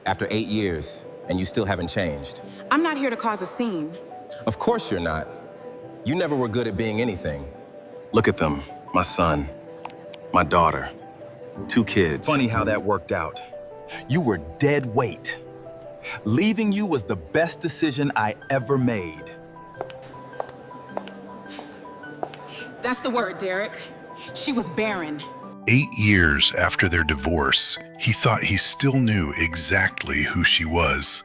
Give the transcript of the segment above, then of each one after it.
After 8 years, and you still haven't changed. I'm not here to cause a scene. Of course you're not. You never were good at being anything. Look at them, my son, my daughter, 2 kids. Funny how that worked out. You were dead weight. Leaving you was the best decision I ever made. That's the word, Derek. She was barren. 8 years after their divorce, he thought he still knew exactly who she was.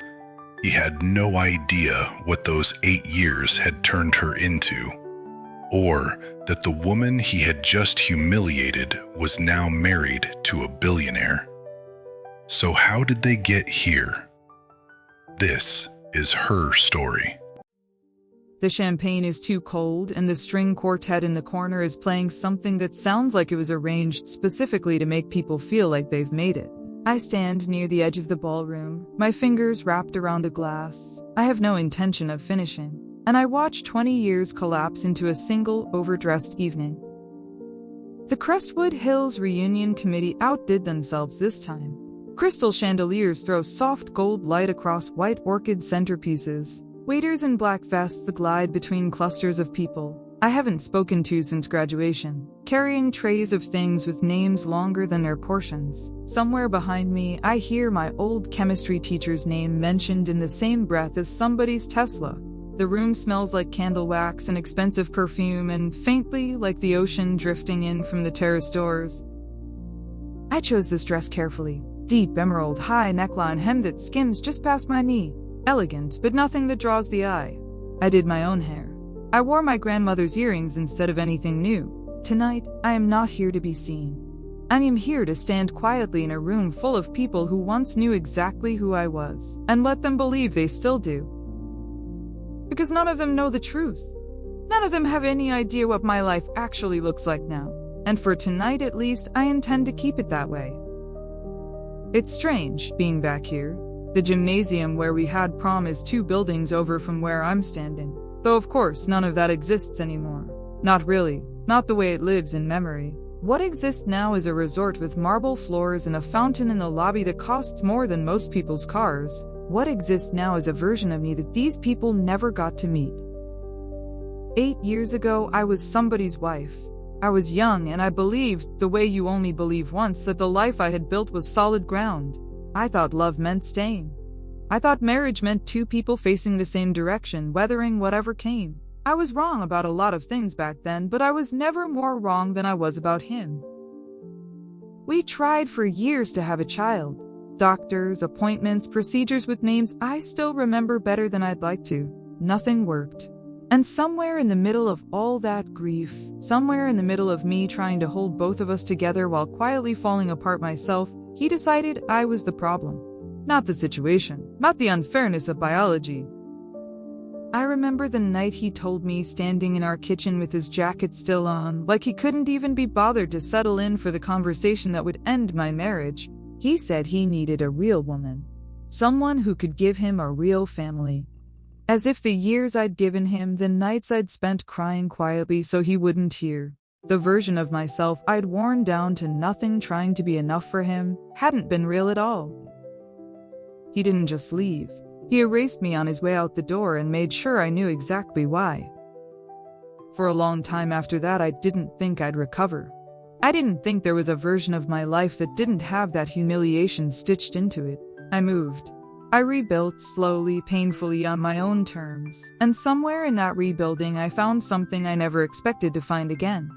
He had no idea what those 8 years had turned her into, or that the woman he had just humiliated was now married to a billionaire. So how did they get here? This is her story. The champagne is too cold, and the string quartet in the corner is playing something that sounds like it was arranged specifically to make people feel like they've made it. I stand near the edge of the ballroom, my fingers wrapped around a glass. I have no intention of finishing, and I watch 20 years collapse into a single, overdressed evening. The Crestwood Hills Reunion Committee outdid themselves this time. Crystal chandeliers throw soft gold light across white orchid centerpieces. Waiters in black vests glide between clusters of people I haven't spoken to since graduation, carrying trays of things with names longer than their portions. Somewhere behind me, I hear my old chemistry teacher's name mentioned in the same breath as somebody's Tesla. The room smells like candle wax and expensive perfume, and faintly like the ocean drifting in from the terrace doors. I chose this dress carefully. Deep emerald high neckline hem that skims just past my knee. Elegant, but nothing that draws the eye. I did my own hair. I wore my grandmother's earrings instead of anything new. Tonight, I am not here to be seen. I am here to stand quietly in a room full of people who once knew exactly who I was, and let them believe they still do. Because none of them know the truth. None of them have any idea what my life actually looks like now. And for tonight at least, I intend to keep it that way. It's strange, being back here. The gymnasium where we had prom is 2 buildings over from where I'm standing. Though of course none of that exists anymore. Not really. Not the way it lives in memory. What exists now is a resort with marble floors and a fountain in the lobby that costs more than most people's cars. What exists now is a version of me that these people never got to meet. 8 years ago, I was somebody's wife. I was young and I believed, the way you only believe once, that the life I had built was solid ground. I thought love meant staying. I thought marriage meant 2 people facing the same direction, weathering whatever came. I was wrong about a lot of things back then, but I was never more wrong than I was about him. We tried for years to have a child. Doctors, appointments, procedures with names I still remember better than I'd like to. Nothing worked. And somewhere in the middle of all that grief, somewhere in the middle of me trying to hold both of us together while quietly falling apart myself, he decided I was the problem. Not the situation, not the unfairness of biology. I remember the night he told me, standing in our kitchen with his jacket still on, like he couldn't even be bothered to settle in for the conversation that would end my marriage. He said he needed a real woman. Someone who could give him a real family. As if the years I'd given him, the nights I'd spent crying quietly so he wouldn't hear, the version of myself I'd worn down to nothing trying to be enough for him, hadn't been real at all. He didn't just leave. He erased me on his way out the door and made sure I knew exactly why. For a long time after that, I didn't think I'd recover. I didn't think there was a version of my life that didn't have that humiliation stitched into it. I moved. I rebuilt slowly, painfully on my own terms, and somewhere in that rebuilding I found something I never expected to find again.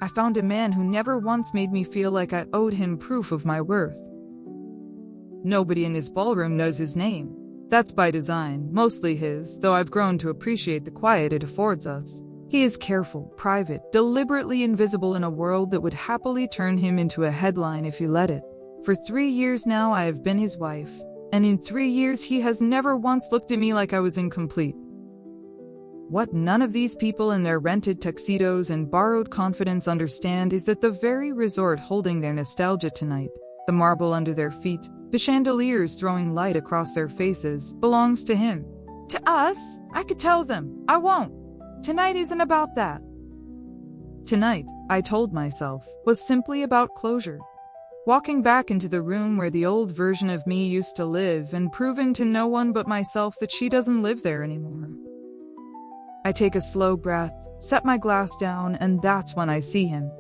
I found a man who never once made me feel like I owed him proof of my worth. Nobody in this ballroom knows his name. That's by design, mostly his, though I've grown to appreciate the quiet it affords us. He is careful, private, deliberately invisible in a world that would happily turn him into a headline if you let it. For 3 years now I have been his wife, and in 3 years he has never once looked at me like I was incomplete. What none of these people in their rented tuxedos and borrowed confidence understand is that the very resort holding their nostalgia tonight, the marble under their feet, the chandeliers throwing light across their faces, belongs to him. To us, I could tell them, I won't. Tonight isn't about that. Tonight, I told myself, was simply about closure. walking back into the room where the old version of me used to live and proving to no one but myself that she doesn't live there anymore. I take a slow breath, set my glass down, and that's when I see him.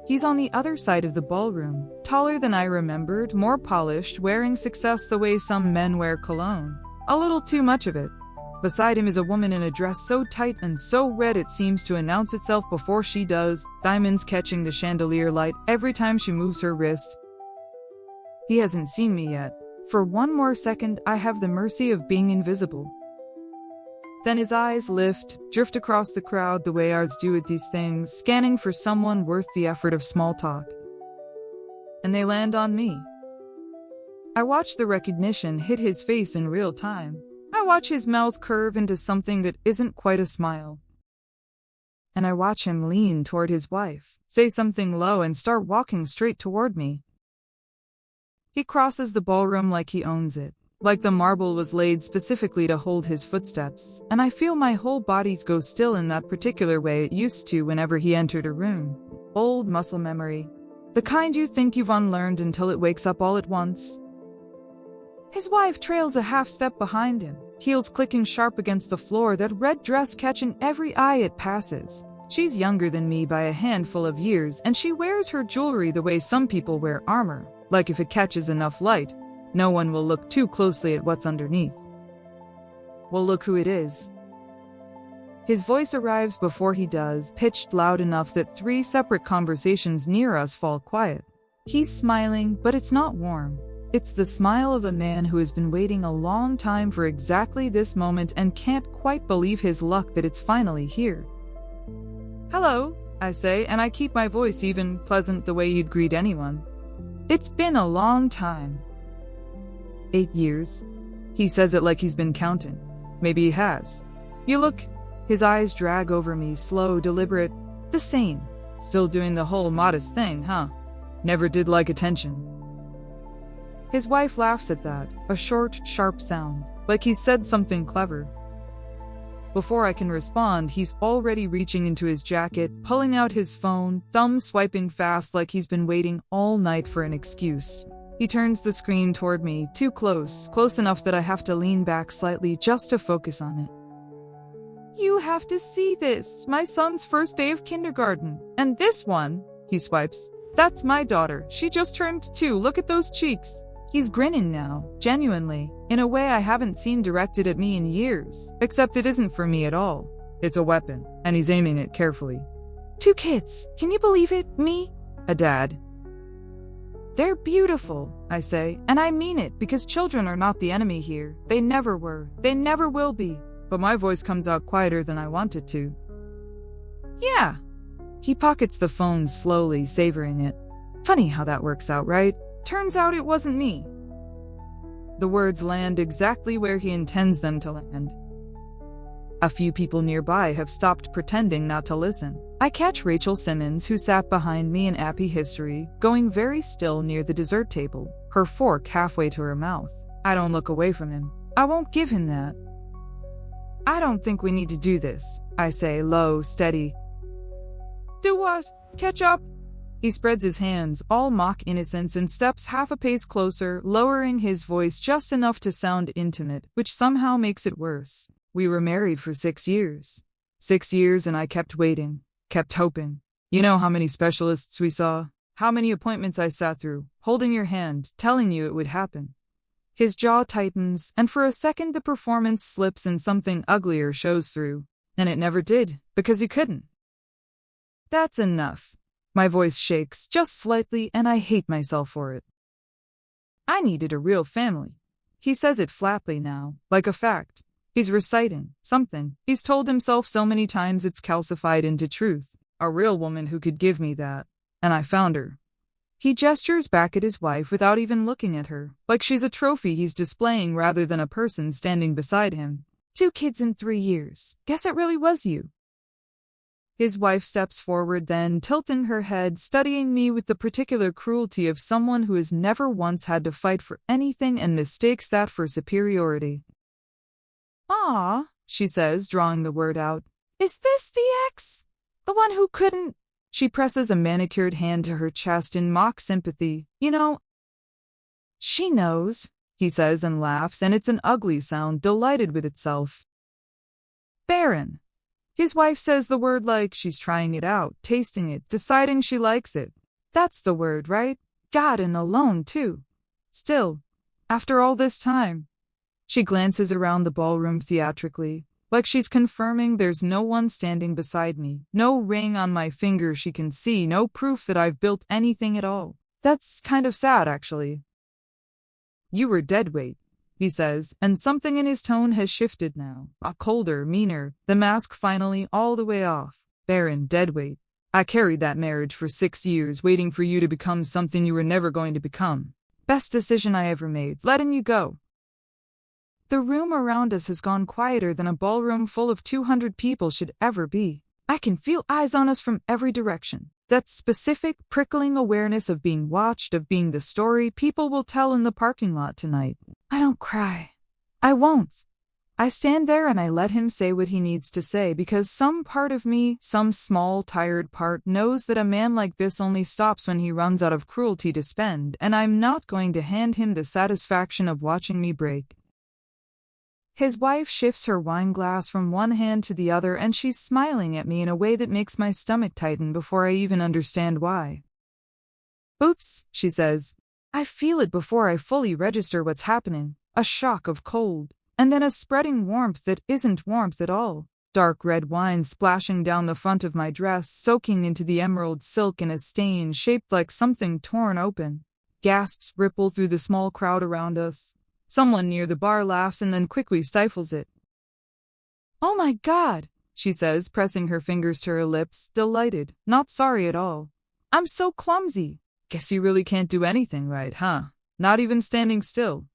He's on the other side of the ballroom, taller than I remembered, more polished, wearing success the way some men wear cologne. A little too much of it. Beside him is a woman in a dress so tight and so red it seems to announce itself before she does, diamonds catching the chandelier light every time she moves her wrist. He hasn't seen me yet. For one more second, I have the mercy of being invisible. Then his eyes lift, drift across the crowd the way ours do at these things, scanning for someone worth the effort of small talk. And they land on me. I watch the recognition hit his face in real time. I watch his mouth curve into something that isn't quite a smile. And I watch him lean toward his wife, say something low and start walking straight toward me. He crosses the ballroom like he owns it. Like the marble was laid specifically to hold his footsteps, and I feel my whole body go still in that particular way it used to whenever he entered a room. Old muscle memory. The kind you think you've unlearned until it wakes up all at once. His wife trails a half step behind him, heels clicking sharp against the floor, that red dress catching every eye it passes. She's younger than me by a handful of years, and she wears her jewelry the way some people wear armor, like if it catches enough light, no one will look too closely at what's underneath. Well, look who it is. His voice arrives before he does, pitched loud enough that 3 separate conversations near us fall quiet. He's smiling, but it's not warm. It's the smile of a man who has been waiting a long time for exactly this moment and can't quite believe his luck that it's finally here. "Hello," I say, and I keep my voice even, pleasant the way you'd greet anyone. "It's been a long time." 8 years. He says it like he's been counting. Maybe he has. You look. His eyes drag over me, slow, deliberate. The same. Still doing the whole modest thing, huh? Never did like attention. His wife laughs at that, a short, sharp sound, like he's said something clever. Before I can respond, he's already reaching into his jacket, pulling out his phone, thumb swiping fast like he's been waiting all night for an excuse. He turns the screen toward me, too close, close enough that I have to lean back slightly just to focus on it. "You have to see this, my son's first day of kindergarten. And this one," he swipes, "that's my daughter. She just turned 2, look at those cheeks." He's grinning now, genuinely, in a way I haven't seen directed at me in years, except it isn't for me at all. It's a weapon, and he's aiming it carefully. 2 kids, can you believe it? Me? A dad. "They're beautiful," I say, and I mean it because children are not the enemy here. They never were. They never will be. But my voice comes out quieter than I want it to. "Yeah." He pockets the phone slowly, savoring it. Funny how that works out, right? Turns out it wasn't me. The words land exactly where he intends them to land. A few people nearby have stopped pretending not to listen. I catch Rachel Simmons, who sat behind me in Appy History, going very still near the dessert table, her fork halfway to her mouth. I don't look away from him. I won't give him that. "I don't think we need to do this," I say, low, steady. "Do what? Catch up?" He spreads his hands, all mock innocence, and steps half a pace closer, lowering his voice just enough to sound intimate, which somehow makes it worse. "We were married for 6 years. 6 years, and I kept waiting, kept hoping. You know how many specialists we saw? How many appointments I sat through, holding your hand, telling you it would happen." His jaw tightens, and for a second the performance slips and something uglier shows through. And it never did, because he couldn't. "That's enough." My voice shakes, just slightly, and I hate myself for it. "I needed a real family." He says it flatly now, like a fact. He's reciting something he's told himself so many times it's calcified into truth. A real woman who could give me that. And I found her. He gestures back at his wife without even looking at her, like she's a trophy he's displaying rather than a person standing beside him. 2 kids in 3 years. Guess it really was you." His wife steps forward then, tilting her head, studying me with the particular cruelty of someone who has never once had to fight for anything and mistakes that for superiority. "Ah," she says, drawing the word out. "Is this the ex? The one who couldn't She presses a manicured hand to her chest in mock sympathy. You know, she knows, he says and laughs, and it's an ugly sound, delighted with itself. Barren. His wife says the word like she's trying it out, tasting it, deciding she likes it. That's the word, right? God, and alone, too. Still, after all this time. She glances around the ballroom theatrically, like she's confirming there's no one standing beside me, no ring on my finger she can see, no proof that I've built anything at all. That's kind of sad, actually. You were deadweight, he says, and something in his tone has shifted now. A colder, meaner, the mask finally all the way off. Barren, deadweight. I carried that marriage for 6 years, waiting for you to become something you were never going to become. Best decision I ever made, letting you go. The room around us has gone quieter than a ballroom full of 200 people should ever be. I can feel eyes on us from every direction. That specific, prickling awareness of being watched, of being the story people will tell in the parking lot tonight. I don't cry. I won't. I stand there and I let him say what he needs to say because some part of me, some small, tired part, knows that a man like this only stops when he runs out of cruelty to spend, and I'm not going to hand him the satisfaction of watching me break. His wife shifts her wine glass from one hand to the other, and she's smiling at me in a way that makes my stomach tighten before I even understand why. Oops, she says. I feel it before I fully register what's happening. A shock of cold, and then a spreading warmth that isn't warmth at all. Dark red wine splashing down the front of my dress, soaking into the emerald silk in a stain shaped like something torn open. Gasps ripple through the small crowd around us. Someone near the bar laughs and then quickly stifles it. Oh my God, she says, pressing her fingers to her lips, delighted, not sorry at all. I'm so clumsy. Guess you really can't do anything right, huh? Not even standing still.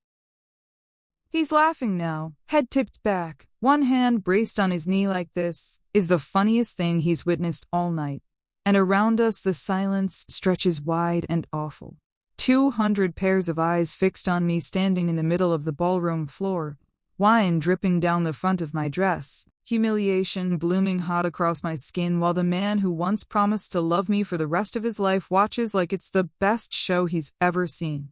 He's laughing now, head tipped back, one hand braced on his knee like this, is the funniest thing he's witnessed all night. And around us the silence stretches wide and awful. 200 pairs of eyes fixed on me standing in the middle of the ballroom floor, wine dripping down the front of my dress, humiliation blooming hot across my skin while the man who once promised to love me for the rest of his life watches like it's the best show he's ever seen.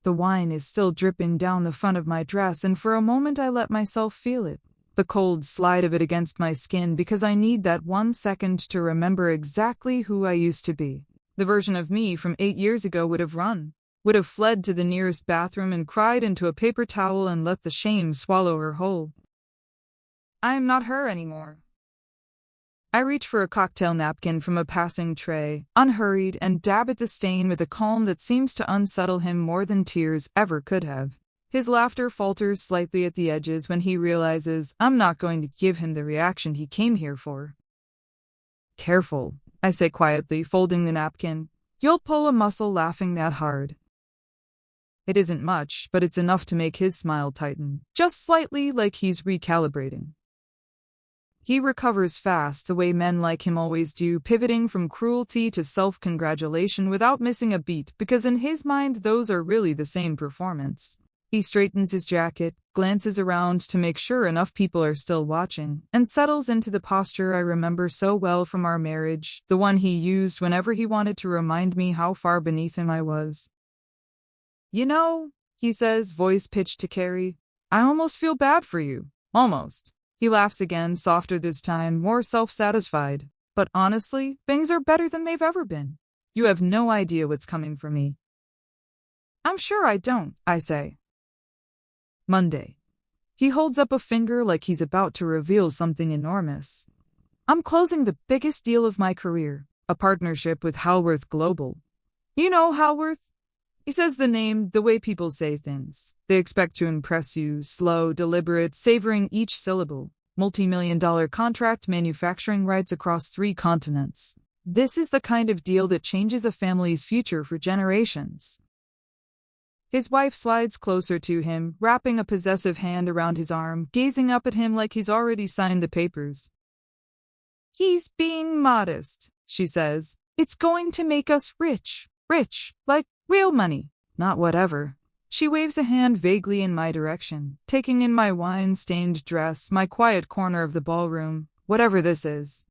The wine is still dripping down the front of my dress, and for a moment I let myself feel it, the cold slide of it against my skin, because I need that 1 second to remember exactly who I used to be. The version of me from 8 years ago would have run, would have fled to the nearest bathroom and cried into a paper towel and let the shame swallow her whole. I am not her anymore. I reach for a cocktail napkin from a passing tray, unhurried, and dab at the stain with a calm that seems to unsettle him more than tears ever could have. His laughter falters slightly at the edges when he realizes I'm not going to give him the reaction he came here for. Careful, I say quietly, folding the napkin. You'll pull a muscle laughing that hard. It isn't much, but it's enough to make his smile tighten, just slightly, like he's recalibrating. He recovers fast, the way men like him always do, pivoting from cruelty to self-congratulation without missing a beat, because in his mind those are really the same performance. He straightens his jacket, glances around to make sure enough people are still watching, and settles into the posture I remember so well from our marriage, the one he used whenever he wanted to remind me how far beneath him I was. You know, he says, voice pitched to Carrie, I almost feel bad for you. Almost. He laughs again, softer this time, more self-satisfied. But honestly, things are better than they've ever been. You have no idea what's coming for me. I'm sure I don't, I say. Monday. He holds up a finger like he's about to reveal something enormous. I'm closing the biggest deal of my career, a partnership with Halworth Global. You know Halworth? He says the name the way people say things. They expect to impress you, slow, deliberate, savoring each syllable. Multi-million-dollar contract, manufacturing rights across 3 continents. This is the kind of deal that changes a family's future for generations. His wife slides closer to him, wrapping a possessive hand around his arm, gazing up at him like he's already signed the papers. He's being modest, she says. It's going to make us rich, like real money, not whatever. She waves a hand vaguely in my direction, taking in my wine-stained dress, my quiet corner of the ballroom, whatever this is.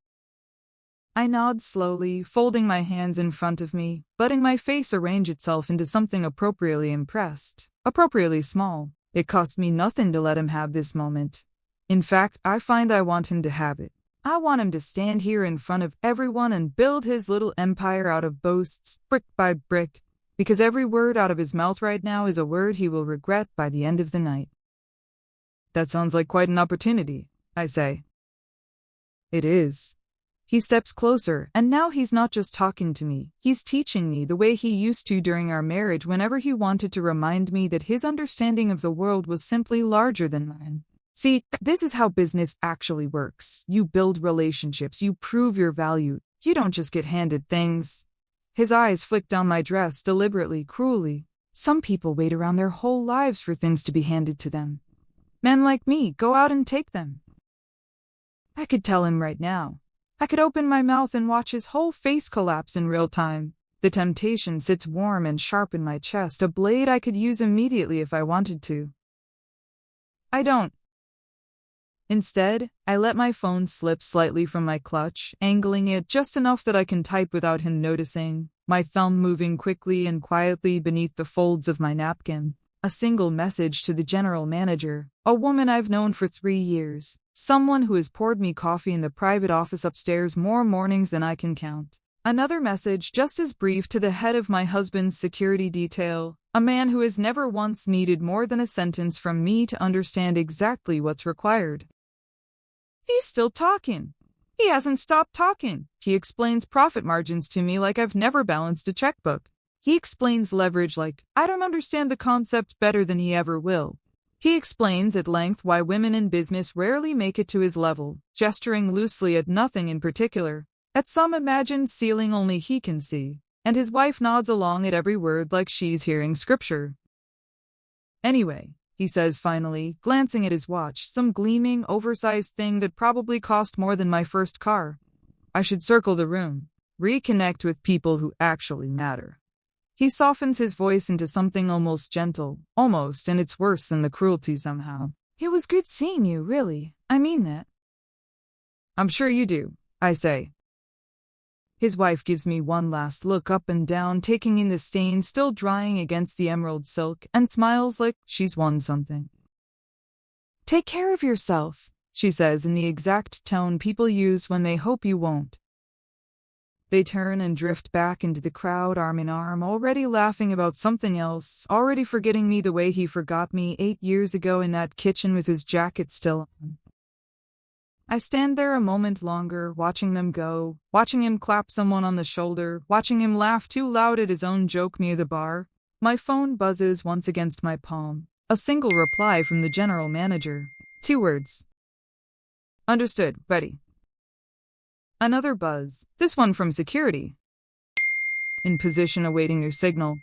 I nod slowly, folding my hands in front of me, letting my face arrange itself into something appropriately impressed, appropriately small. It cost me nothing to let him have this moment. In fact, I find I want him to have it. I want him to stand here in front of everyone and build his little empire out of boasts, brick by brick, because every word out of his mouth right now is a word he will regret by the end of the night. That sounds like quite an opportunity, I say. It is. He steps closer, and now he's not just talking to me, he's teaching me the way he used to during our marriage whenever he wanted to remind me that his understanding of the world was simply larger than mine. See, this is how business actually works. You build relationships, you prove your value, you don't just get handed things. His eyes flick down my dress deliberately, cruelly. Some people wait around their whole lives for things to be handed to them. Men like me go out and take them. I could tell him right now. I could open my mouth and watch his whole face collapse in real time. The temptation sits warm and sharp in my chest, a blade I could use immediately if I wanted to. I don't. Instead, I let my phone slip slightly from my clutch, angling it just enough that I can type without him noticing, my thumb moving quickly and quietly beneath the folds of my napkin. A single message to the general manager, a woman I've known for 3 years, someone who has poured me coffee in the private office upstairs more mornings than I can count. Another message just as brief to the head of my husband's security detail, a man who has never once needed more than a sentence from me to understand exactly what's required. He's still talking. He hasn't stopped talking. He explains profit margins to me like I've never balanced a checkbook. He explains leverage like I don't understand the concept better than he ever will. He explains at length why women in business rarely make it to his level, gesturing loosely at nothing in particular, at some imagined ceiling only he can see, and his wife nods along at every word like she's hearing scripture. Anyway, he says finally, glancing at his watch, some gleaming, oversized thing that probably cost more than my first car. I should circle the room, reconnect with people who actually matter. He softens his voice into something almost gentle, almost, and it's worse than the cruelty somehow. It was good seeing you, really. I mean that. I'm sure you do, I say. His wife gives me one last look up and down, taking in the stain still drying against the emerald silk, and smiles like she's won something. Take care of yourself, she says in the exact tone people use when they hope you won't. They turn and drift back into the crowd arm in arm, already laughing about something else, already forgetting me the way he forgot me 8 years ago in that kitchen with his jacket still on. I stand there a moment longer, watching them go, watching him clap someone on the shoulder, watching him laugh too loud at his own joke near the bar. My phone buzzes once against my palm. A single reply from the general manager. 2 words. Understood, ready. Another buzz, this one from security. In position awaiting your signal.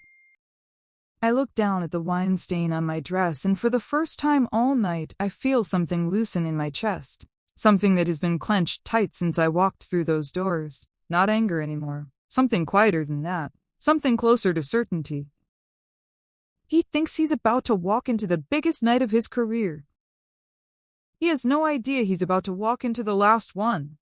I look down at the wine stain on my dress, and for the first time all night I feel something loosen in my chest. Something that has been clenched tight since I walked through those doors. Not anger anymore. Something quieter than that. Something closer to certainty. He thinks he's about to walk into the biggest night of his career. He has no idea he's about to walk into the last one.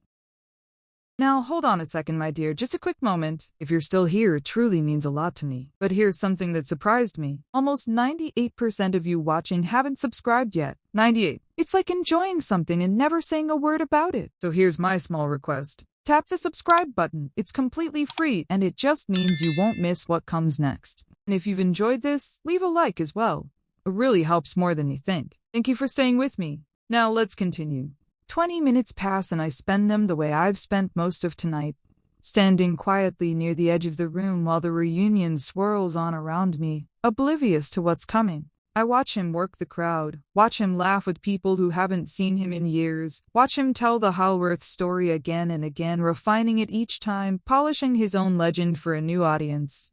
Now, hold on a second, my dear, just a quick moment. If you're still here, it truly means a lot to me. But here's something that surprised me. Almost 98% of you watching haven't subscribed yet. 98. It's like enjoying something and never saying a word about it. So here's my small request. Tap the subscribe button. It's completely free, and it just means you won't miss what comes next. And if you've enjoyed this, leave a like as well. It really helps more than you think. Thank you for staying with me. Now let's continue. 20 minutes pass and I spend them the way I've spent most of tonight, standing quietly near the edge of the room while the reunion swirls on around me, oblivious to what's coming. I watch him work the crowd, watch him laugh with people who haven't seen him in years, watch him tell the Halworth story again and again, refining it each time, polishing his own legend for a new audience.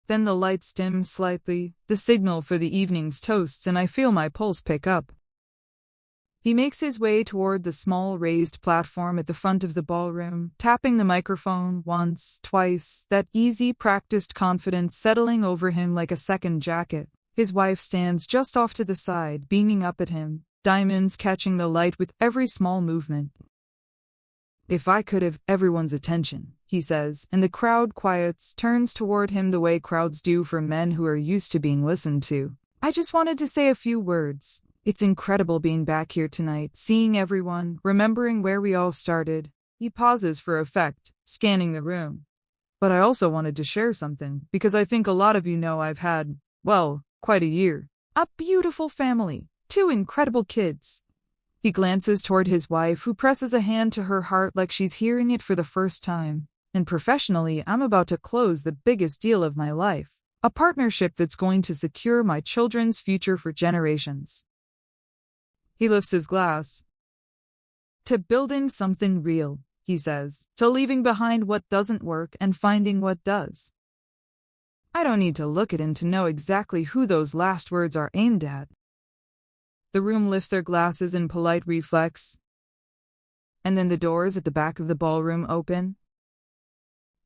Then the lights dim slightly, the signal for the evening's toasts, and I feel my pulse pick up. He makes his way toward the small raised platform at the front of the ballroom, tapping the microphone once, twice, that easy, practiced confidence settling over him like a second jacket. His wife stands just off to the side, beaming up at him, diamonds catching the light with every small movement. If I could have everyone's attention, he says, and the crowd quiets, turns toward him the way crowds do for men who are used to being listened to. I just wanted to say a few words. It's incredible being back here tonight, seeing everyone, remembering where we all started. He pauses for effect, scanning the room. But I also wanted to share something, because I think a lot of you know I've had, well, quite a year. A beautiful family. 2 incredible kids. He glances toward his wife, who presses a hand to her heart like she's hearing it for the first time. And professionally, I'm about to close the biggest deal of my life. A partnership that's going to secure my children's future for generations. He lifts his glass. To building something real, he says. To leaving behind what doesn't work and finding what does. I don't need to look at him to know exactly who those last words are aimed at. The room lifts their glasses in polite reflex. And then the doors at the back of the ballroom open.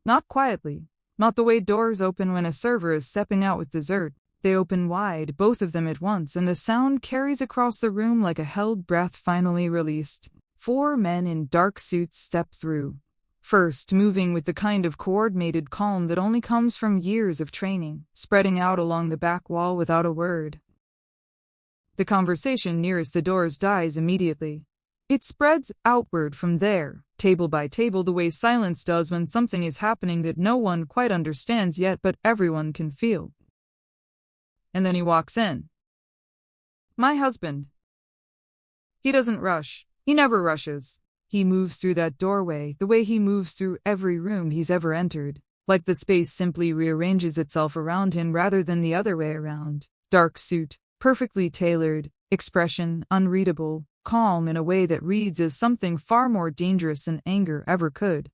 Not quietly. Not the way doors open when a server is stepping out with dessert. They open wide, both of them at once, and the sound carries across the room like a held breath finally released. 4 men in dark suits step through. First, moving with the kind of coordinated calm that only comes from years of training, spreading out along the back wall without a word. The conversation nearest the doors dies immediately. It spreads outward from there, table by table, the way silence does when something is happening that no one quite understands yet but everyone can feel. And then he walks in. My husband. He doesn't rush. He never rushes. He moves through that doorway the way he moves through every room he's ever entered, like the space simply rearranges itself around him rather than the other way around. Dark suit, perfectly tailored, expression unreadable, calm in a way that reads as something far more dangerous than anger ever could.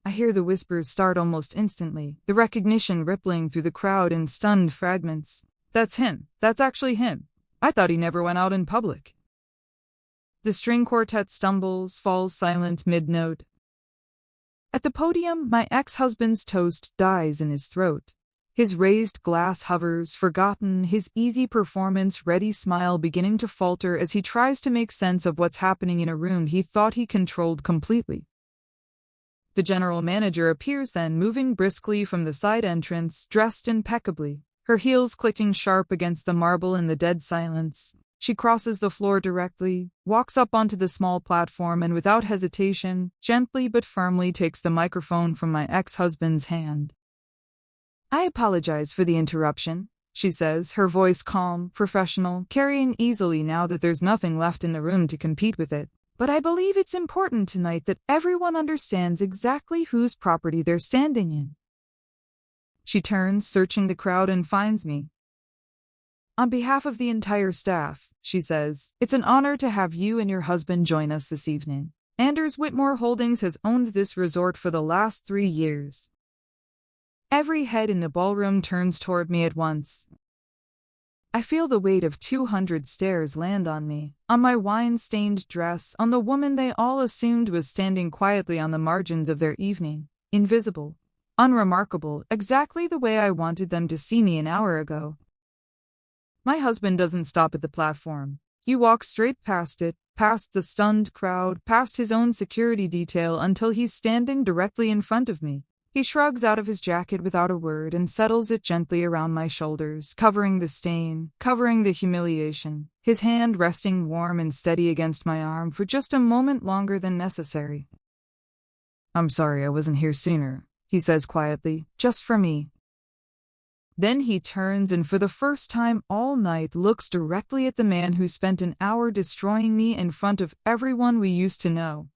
I hear the whispers start almost instantly, the recognition rippling through the crowd in stunned fragments. That's him. That's actually him. I thought he never went out in public. The string quartet stumbles, falls silent mid-note. At the podium, my ex-husband's toast dies in his throat. His raised glass hovers, forgotten, his easy performance, ready smile beginning to falter as he tries to make sense of what's happening in a room he thought he controlled completely. The general manager appears then, moving briskly from the side entrance, dressed impeccably, her heels clicking sharp against the marble in the dead silence. She crosses the floor directly, walks up onto the small platform and without hesitation, gently but firmly takes the microphone from my ex-husband's hand. I apologize for the interruption, she says, her voice calm, professional, carrying easily now that there's nothing left in the room to compete with it. But I believe it's important tonight that everyone understands exactly whose property they're standing in. She turns, searching the crowd, and finds me. On behalf of the entire staff, she says, it's an honor to have you and your husband join us this evening. Anders Whitmore Holdings has owned this resort for the last 3 years. Every head in the ballroom turns toward me at once. I feel the weight of 200 stares land on me, on my wine-stained dress, on the woman they all assumed was standing quietly on the margins of their evening, invisible, unremarkable, exactly the way I wanted them to see me an hour ago. My husband doesn't stop at the platform. He walks straight past it, past the stunned crowd, past his own security detail until he's standing directly in front of me. He shrugs out of his jacket without a word and settles it gently around my shoulders, covering the stain, covering the humiliation, his hand resting warm and steady against my arm for just a moment longer than necessary. I'm sorry I wasn't here sooner, he says quietly, just for me. Then he turns and for the first time all night looks directly at the man who spent an hour destroying me in front of everyone we used to know.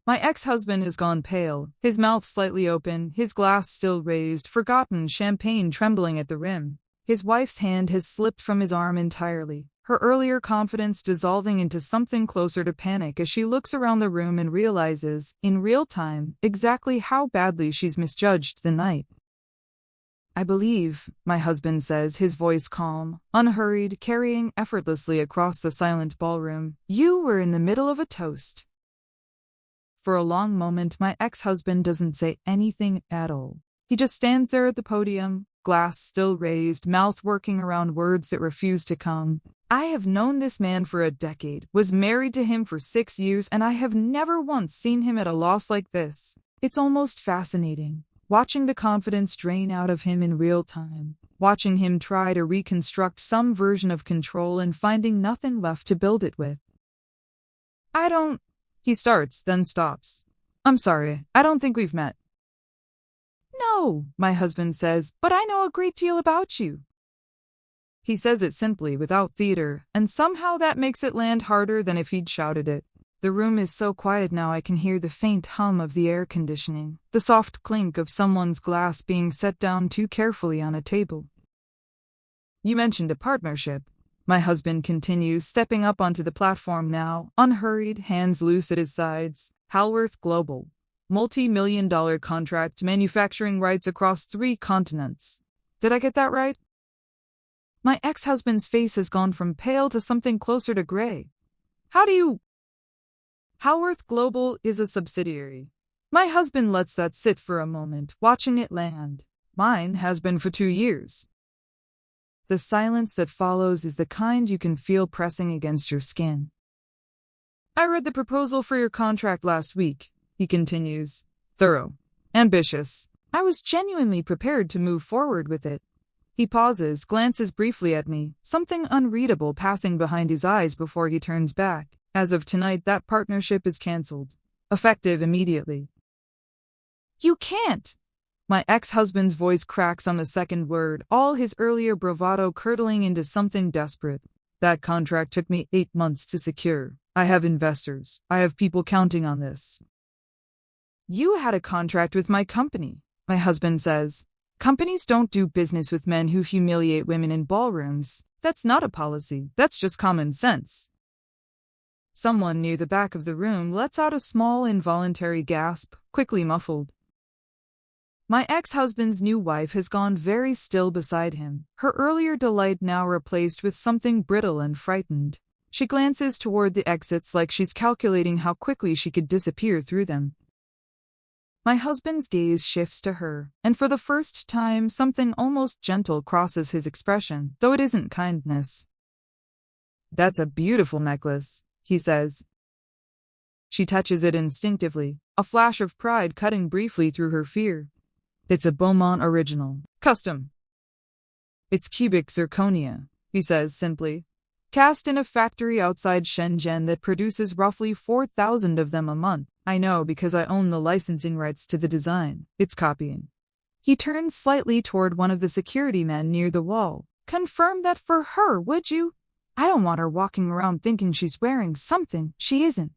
My ex-husband has gone pale, his mouth slightly open, his glass still raised, forgotten champagne trembling at the rim. His wife's hand has slipped from his arm entirely, her earlier confidence dissolving into something closer to panic as she looks around the room and realizes, in real time, exactly how badly she's misjudged the night. I believe, my husband says, his voice calm, unhurried, carrying effortlessly across the silent ballroom, you were in the middle of a toast. For a long moment, my ex-husband doesn't say anything at all. He just stands there at the podium, glass still raised, mouth working around words that refuse to come. I have known this man for a decade, was married to him for 6 years, and I have never once seen him at a loss like this. It's almost fascinating, watching the confidence drain out of him in real time, watching him try to reconstruct some version of control and finding nothing left to build it with. He starts, then stops. I'm sorry, I don't think we've met. No, my husband says, but I know a great deal about you. He says it simply, without theater, and somehow that makes it land harder than if he'd shouted it. The room is so quiet now I can hear the faint hum of the air conditioning, the soft clink of someone's glass being set down too carefully on a table. You mentioned a partnership. My husband continues, stepping up onto the platform now, unhurried, hands loose at his sides. Halworth Global. Multi-million-dollar contract, manufacturing rights across 3 continents. Did I get that right? My ex-husband's face has gone from pale to something closer to gray. Halworth Global is a subsidiary. My husband lets that sit for a moment, watching it land. Mine has been for 2 years. The silence that follows is the kind you can feel pressing against your skin. I read the proposal for your contract last week, he continues. Thorough. Ambitious. I was genuinely prepared to move forward with it. He pauses, glances briefly at me, something unreadable passing behind his eyes before he turns back. As of tonight, that partnership is cancelled. Effective immediately. You can't! My ex-husband's voice cracks on the second word, all his earlier bravado curdling into something desperate. That contract took me 8 months to secure. I have investors. I have people counting on this. You had a contract with my company, my husband says. Companies don't do business with men who humiliate women in ballrooms. That's not a policy. That's just common sense. Someone near the back of the room lets out a small involuntary gasp, quickly muffled. My ex-husband's new wife has gone very still beside him, her earlier delight now replaced with something brittle and frightened. She glances toward the exits like she's calculating how quickly she could disappear through them. My husband's gaze shifts to her, and for the first time something almost gentle crosses his expression, though it isn't kindness. That's a beautiful necklace, he says. She touches it instinctively, a flash of pride cutting briefly through her fear. It's a Beaumont original. Custom. It's cubic zirconia, he says simply. Cast in a factory outside Shenzhen that produces roughly 4,000 of them a month. I know because I own the licensing rights to the design. It's copying. He turns slightly toward one of the security men near the wall. Confirm that for her, would you? I don't want her walking around thinking she's wearing something she isn't.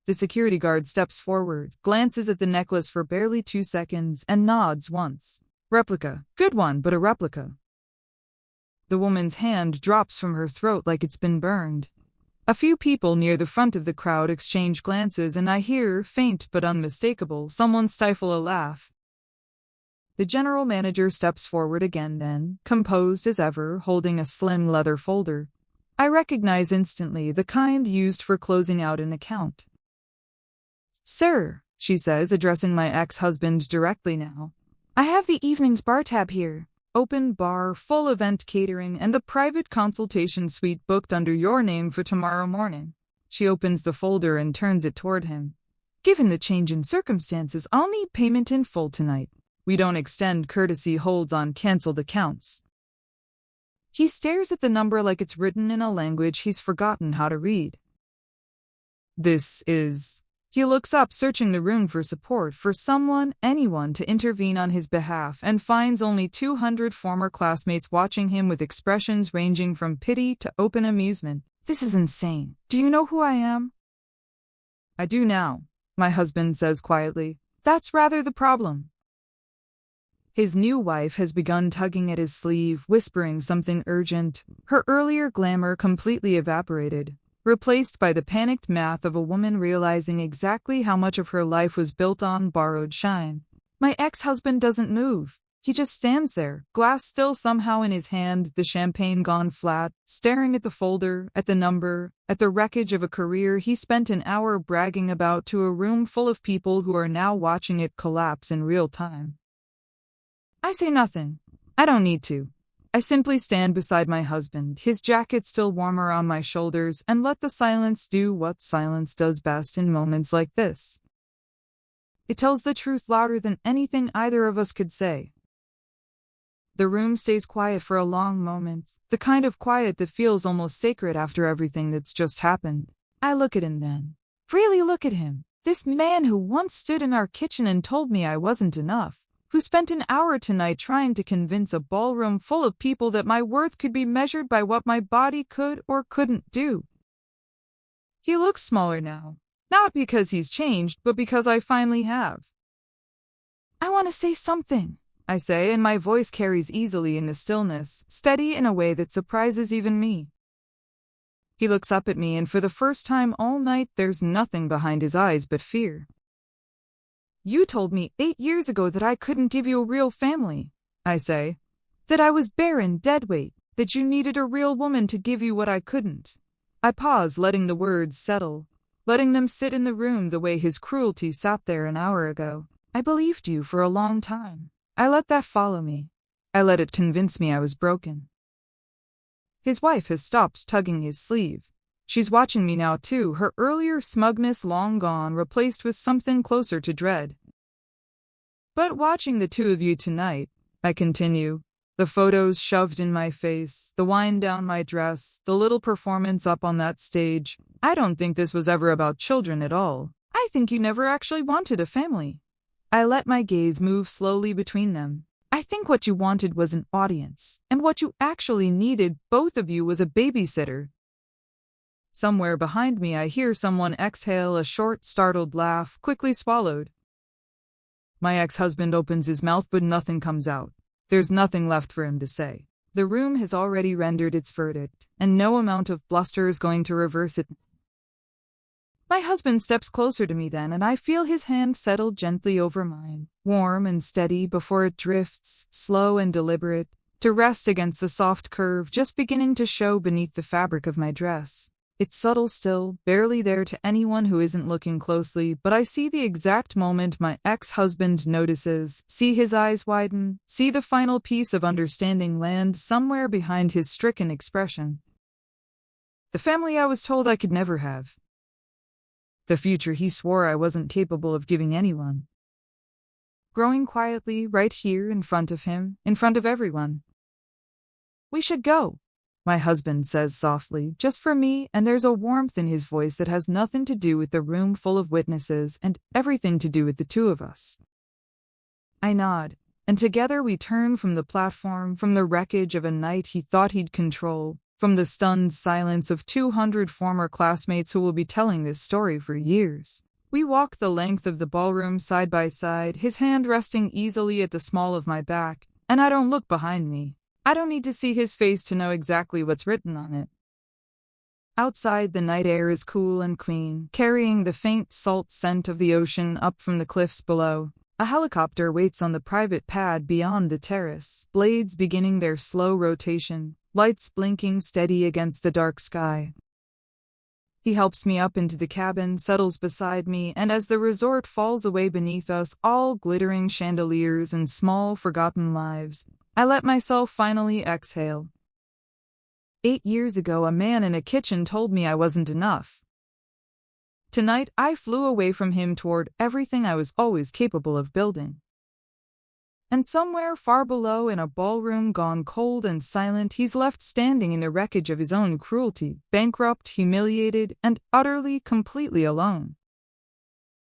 The security guard steps forward, glances at the necklace for barely 2 seconds, and nods once. Replica. Good one, but a replica. The woman's hand drops from her throat like it's been burned. A few people near the front of the crowd exchange glances, and I hear, faint but unmistakable, someone stifle a laugh. The general manager steps forward again then, composed as ever, holding a slim leather folder. I recognize instantly the kind used for closing out an account. Sir, she says, addressing my ex-husband directly now. I have the evening's bar tab here. Open bar, full event catering, and the private consultation suite booked under your name for tomorrow morning. She opens the folder and turns it toward him. Given the change in circumstances, I'll need payment in full tonight. We don't extend courtesy holds on cancelled accounts. He stares at the number like it's written in a language he's forgotten how to read. This is... He looks up, searching the room for support, for someone, anyone, to intervene on his behalf, and finds only 200 former classmates watching him with expressions ranging from pity to open amusement. This is insane. Do you know who I am? I do now, my husband says quietly. That's rather the problem. His new wife has begun tugging at his sleeve, whispering something urgent. Her earlier glamour completely evaporated, replaced by the panicked math of a woman realizing exactly how much of her life was built on borrowed shine. My ex-husband doesn't move. He just stands there, glass still somehow in his hand, the champagne gone flat, staring at the folder, at the number, at the wreckage of a career he spent an hour bragging about to a room full of people who are now watching it collapse in real time. I say nothing. I don't need to. I simply stand beside my husband, his jacket still warm around my shoulders, and let the silence do what silence does best in moments like this. It tells the truth louder than anything either of us could say. The room stays quiet for a long moment, the kind of quiet that feels almost sacred after everything that's just happened. I look at him then. Really look at him. This man who once stood in our kitchen and told me I wasn't enough, who spent an hour tonight trying to convince a ballroom full of people that my worth could be measured by what my body could or couldn't do. He looks smaller now, not because he's changed, but because I finally have. I want to say something, I say, and my voice carries easily in the stillness, steady in a way that surprises even me. He looks up at me, and for the first time all night there's nothing behind his eyes but fear. You told me 8 years ago that I couldn't give you a real family, I say. That I was barren, deadweight, that you needed a real woman to give you what I couldn't. I pause, letting the words settle, letting them sit in the room the way his cruelty sat there an hour ago. I believed you for a long time. I let that follow me. I let it convince me I was broken. His wife has stopped tugging his sleeve. She's watching me now too, her earlier smugness long gone, replaced with something closer to dread. But watching the two of you tonight, I continue, the photos shoved in my face, the wine down my dress, the little performance up on that stage, I don't think this was ever about children at all. I think you never actually wanted a family. I let my gaze move slowly between them. I think what you wanted was an audience, and what you actually needed, both of you, was a babysitter. Somewhere behind me I hear someone exhale a short, startled laugh, quickly swallowed. My ex-husband opens his mouth but nothing comes out. There's nothing left for him to say. The room has already rendered its verdict, and no amount of bluster is going to reverse it. My husband steps closer to me then, and I feel his hand settle gently over mine, warm and steady before it drifts, slow and deliberate, to rest against the soft curve just beginning to show beneath the fabric of my dress. It's subtle still, barely there to anyone who isn't looking closely, but I see the exact moment my ex-husband notices, see his eyes widen, see the final piece of understanding land somewhere behind his stricken expression. The family I was told I could never have. The future he swore I wasn't capable of giving anyone. Growing quietly right here in front of him, in front of everyone. We should go, my husband says softly, just for me, and there's a warmth in his voice that has nothing to do with the room full of witnesses and everything to do with the two of us. I nod, and together we turn from the platform, from the wreckage of a night he thought he'd control, from the stunned silence of 200 former classmates who will be telling this story for years. We walk the length of the ballroom side by side, his hand resting easily at the small of my back, and I don't look behind me. I don't need to see his face to know exactly what's written on it. Outside, the night air is cool and clean, carrying the faint salt scent of the ocean up from the cliffs below. A helicopter waits on the private pad beyond the terrace, blades beginning their slow rotation, lights blinking steady against the dark sky. He helps me up into the cabin, settles beside me, and as the resort falls away beneath us, all glittering chandeliers and small forgotten lives, I let myself finally exhale. 8 years ago, a man in a kitchen told me I wasn't enough. Tonight, I flew away from him toward everything I was always capable of building. And somewhere far below, in a ballroom gone cold and silent, he's left standing in the wreckage of his own cruelty, bankrupt, humiliated, and utterly, completely alone.